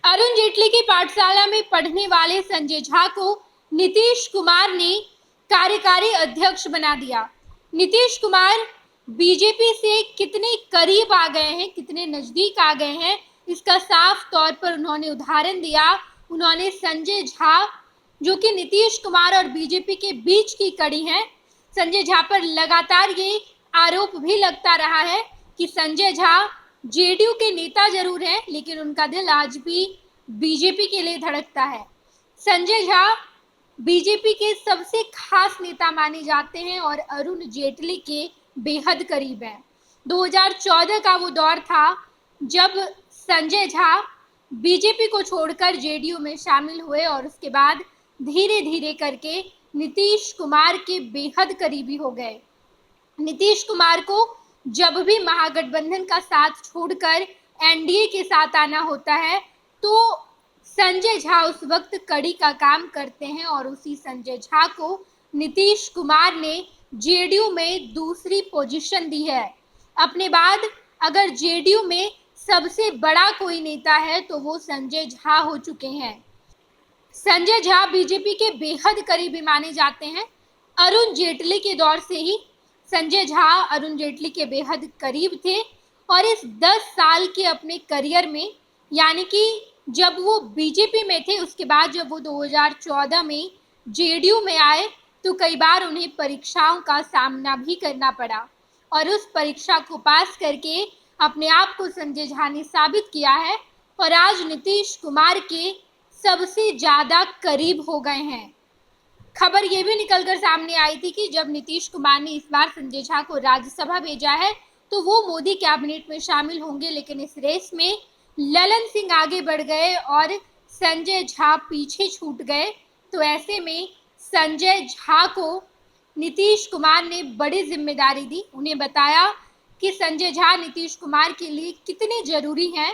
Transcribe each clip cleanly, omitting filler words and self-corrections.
अरुण जेटली की पाठशाला में पढ़ने वाले संजय झा को नीतीश कुमार ने कार्यकारी अध्यक्ष बना दिया। नीतीश कुमार बीजेपी से कितने करीब आ गए हैं, कितने नजदीक आ गए हैं, इसका साफ तौर पर उन्होंने उदाहरण दिया। उन्होंने संजय झा, जो कि नीतीश कुमार और बीजेपी के बीच की कड़ी हैं, संजय झा पर लगातार ये आरोप भी लगता रहा है कि संजय झा जेडीयू के नेता जरूर हैं, लेकिन उनका दिल आज भी बीजेपी के लिए धड़कता है। संजय झा बीजेपी के सबसे खास नेता माने जाते हैं और अरुण जेटली के बेहद करीब हैं। 2014 का वो दौर था जब संजय झा बीजेपी को छोड़कर जेडीयू में शामिल हुए और उसके बाद धीरे धीरे करके नीतीश कुमार के बेहद करीबी हो गए। नीतीश कुमार को जब भी महागठबंधन का साथ छोड़कर एनडीए के साथ आना होता है तो संजय झा उस वक्त कड़ी का काम करते हैं और उसी संजय झा को नीतीश कुमार ने जेडीयू में दूसरी पोजीशन दी है। अपने बाद अगर जेडीयू में सबसे बड़ा कोई नेता है तो वो संजय झा हो चुके हैं। संजय झा बीजेपी के बेहद करीबी माने जाते हैं। अरुण जेटली के दौर से ही संजय झा अरुण जेटली के बेहद करीब थे और इस 10 साल के अपने करियर में, यानी कि जब वो बीजेपी में थे, उसके बाद जब वो 2014 में जेडीयू में आए तो कई बार उन्हें परीक्षाओं का सामना भी करना पड़ा और उस परीक्षा को पास करके अपने आप को संजय झा ने साबित किया है और आज नीतीश कुमार के सबसे ज्यादा करीब हो गए हैं। खबर ये भी निकलकर सामने आई थी कि जब नीतीश कुमार ने इस बार संजय झा को राज्यसभा भेजा है तो वो मोदी कैबिनेट में शामिल होंगे, लेकिन इस रेस में ललन सिंह आगे बढ़ गए और संजय झा पीछे छूट गए। तो ऐसे में संजय झा को नीतीश कुमार ने बड़ी जिम्मेदारी दी। उन्हें बताया कि संजय झा नीतीश कुमार के लिए कितने जरूरी हैं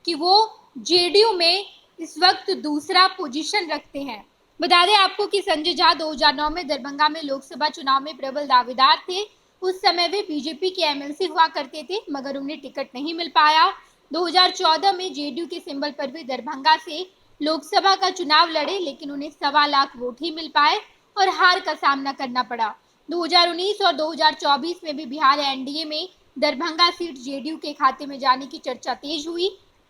कि वो जेडीयू में इस वक्त दूसरा पोजीशन रखते हैं। बता दें आपको कि संजय झा 2009 में दरभंगा में लोकसभा चुनाव में प्रबल दावेदार थे। उस समय वे बीजेपी के एमएलसी हुआ करते थे, मगर उन्हें टिकट नहीं मिल पाया। 2014 में जेडीयू के सिंबल पर वे दरभंगा से लोकसभा का चुनाव लड़े, लेकिन उन्हें 1.25 लाख वोट ही मिल पाए और हार का सामना करना पड़ा। 2019 और 2024 में भी बिहार एनडीए में दरभंगा सीट जेडीयू के खाते में जाने की चर्चा तेज हुई।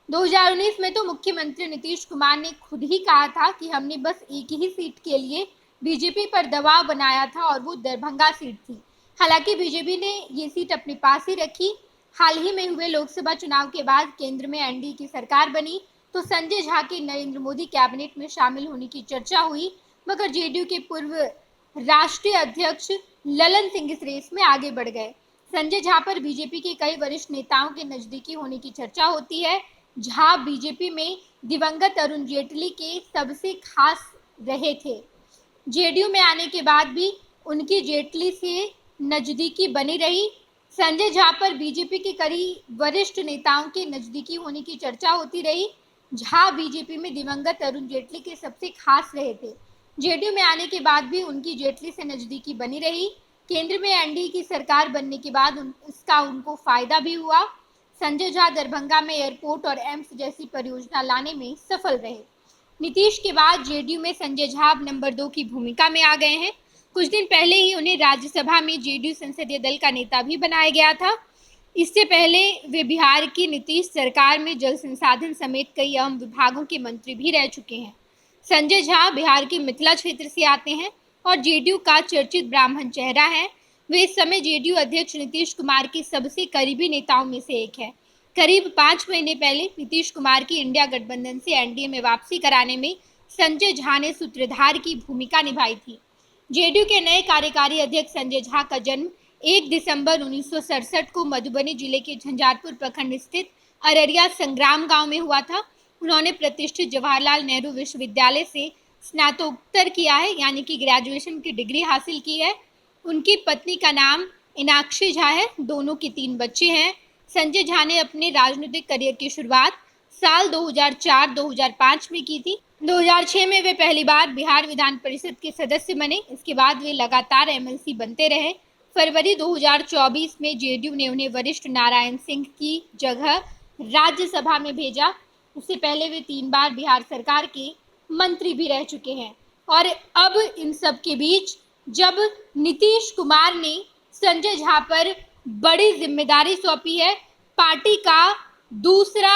2019 में तो मुख्यमंत्री नीतीश कुमार ने खुद ही कहा था कि हमने बस एक ही सीट के लिए बीजेपी पर दबाव बनाया था और वो दरभंगा सीट थी। हालांकि बीजेपी ने ये सीट अपने पास ही रखी। हाल ही में हुए लोकसभा चुनाव के बाद केंद्र में एनडीए की सरकार बनी तो संजय झा के नरेंद्र मोदी कैबिनेट में शामिल होने की चर्चा हुई, मगर जेडीयू के पूर्व राष्ट्रीय अध्यक्ष ललन सिंह इस रेस में आगे बढ़ गए। संजय झा पर बीजेपी के कई वरिष्ठ नेताओं के नजदीकी होने की चर्चा होती है। झा बीजेपी में दिवंगत अरुण जेटली के सबसे खास रहे थे। जेडीयू में आने के बाद भी उनकी जेटली से नजदीकी बनी रही। संजय झा पर बीजेपी के कई वरिष्ठ नेताओं के नजदीकी होने की चर्चा होती रही। झा बीजेपी में दिवंगत अरुण जेटली के सबसे खास रहे थे। जेडीयू में आने के बाद भी उनकी जेटली से नजदीकी बनी रही। केंद्र में एनडीए की सरकार बनने के बाद इसका उनको फायदा भी हुआ। संजय झा दरभंगा में एयरपोर्ट और एम्स जैसी परियोजना लाने में सफल रहे। नीतीश के बाद जेडीयू में संजय झा नंबर 2 की भूमिका में आ गए हैं। कुछ दिन पहले ही उन्हें राज्यसभा में जेडीयू संसदीय दल का नेता भी बनाया गया था। इससे पहले वे बिहार की नीतीश सरकार में जल संसाधन समेत कई अहम विभागों के मंत्री भी रह चुके हैं। संजय झा बिहार के मिथिला क्षेत्र से आते हैं और जेडीयू का चर्चित ब्राह्मण चेहरा है। वे इस समय जेडीयू अध्यक्ष नीतीश कुमार के सबसे करीबी नेताओं में से एक है। करीब 5 महीने पहले नीतीश कुमार की इंडिया गठबंधन से एनडीए में वापसी कराने में संजय झा ने सूत्रधार की भूमिका निभाई थी। जेडीयू के नए कार्यकारी अध्यक्ष संजय झा का जन्म 1 दिसंबर 1967 को मधुबनी जिले के झंझारपुर प्रखंड स्थित अररिया संग्राम गांव में हुआ था। उन्होंने प्रतिष्ठित जवाहरलाल नेहरू विश्वविद्यालय से स्नातकोत्तर किया है, यानी कि ग्रेजुएशन की डिग्री हासिल की है। उनकी पत्नी का नाम इनाक्षी झा है। दोनों के 3 बच्चे हैं। संजय झा ने अपने राजनीतिक करियर की शुरुआत साल 2004-2005 में की थी। 2006 में वे पहली बार बिहार विधान परिषद के सदस्य बने। इसके बाद वे लगातार एमएलसी बनते रहे। फरवरी 2024 में जेडीयू ने उन्हें वरिष्ठ नारायण सिंह की जगह राज्यसभा में भेजा। उससे पहले वे 3 बार बिहार सरकार के मंत्री भी रह चुके हैं। और अब इन सब के बीच जब नीतीश कुमार ने संजय झा पर बड़ी जिम्मेदारी सौंपी है, पार्टी का दूसरा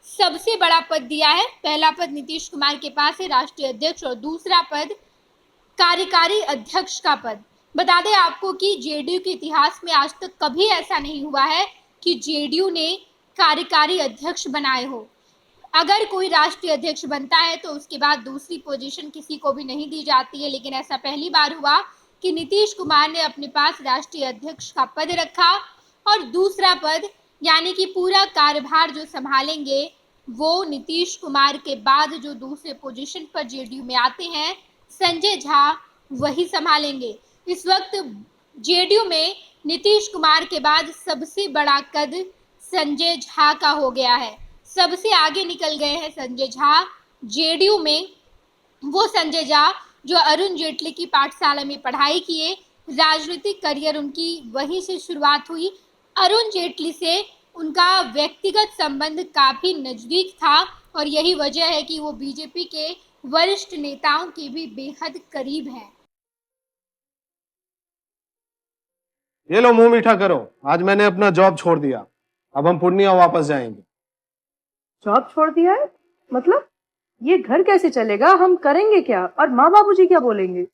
सबसे बड़ा पद दिया है। पहला पद नीतीश कुमार के पास है, राष्ट्रीय अध्यक्ष, और दूसरा पद कार्यकारी अध्यक्ष का पद। बता दें आपको कि जेडीयू के इतिहास में आज तक कभी ऐसा नहीं हुआ है कि जेडीयू ने कार्यकारी अध्यक्ष बनाए हो। अगर कोई राष्ट्रीय अध्यक्ष बनता है तो उसके बाद दूसरी पोजीशन किसी को भी नहीं दी जाती है, लेकिन ऐसा पहली बार हुआ कि नीतीश कुमार ने अपने पास राष्ट्रीय अध्यक्ष का पद रखा और दूसरा पद यानी कि पूरा कार्यभार जो संभालेंगे वो नीतीश कुमार के बाद जो दूसरे पोजीशन पर जेडीयू में आते हैं संजय झा वही संभालेंगे। इस वक्त जेडीयू में नीतीश कुमार के बाद सबसे बड़ा कद संजय झा का हो गया है। सबसे आगे निकल गए हैं संजय झा जेडीयू में। वो संजय झा जो अरुण जेटली की पाठशाला में पढ़ाई किए, राजनीतिक करियर उनकी वहीं से शुरुआत हुई। अरुण जेटली से उनका व्यक्तिगत संबंध काफी नजदीक था और यही वजह है कि वो बीजेपी के वरिष्ठ नेताओं के भी बेहद करीब हैं। ये लो मुंह मीठा करो, आज मैंने अपना जॉब छोड़ दिया, अब हम पूर्णिया वापस जाएंगे। जॉब छोड़ दिया है? मतलब ये घर कैसे चलेगा? हम करेंगे क्या? और माँ बाबूजी क्या बोलेंगे?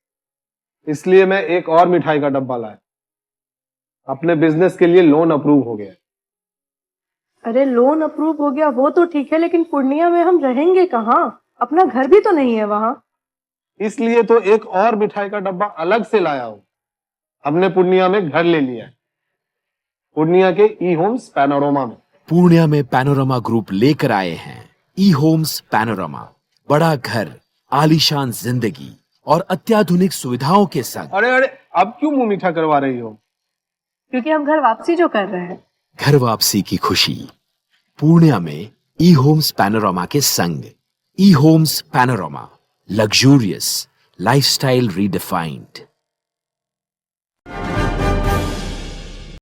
इसलिए मैं एक और मिठाई का डब्बा लाया। अपने बिजनेस के लिए लोन अप्रूव हो गया। अरे लोन अप्रूव हो गया वो तो ठीक है, लेकिन पूर्णिया में हम रहेंगे कहाँ? अपना घर भी तो नहीं है वहाँ। इसलिए तो एक और मिठाई का डब्बा अलग से लाया हूँ। हमने पूर्णिया में घर ले लिया है, पूर्णिया के ई होम्स पैनोरमा में। पूर्णिया में पैनोरमा ग्रुप लेकर आए हैं ई होम्स पैनोरमा। बड़ा घर, आलीशान जिंदगी और अत्याधुनिक सुविधाओं के संग। अरे अरे, अब क्यों मुंह मीठा करवा रही हो? क्योंकि हम घर वापसी जो कर रहे हैं। घर वापसी की खुशी पूर्णिया में ई होम्स पैनोरमा के संग। ई homes panorama, luxurious lifestyle redefined.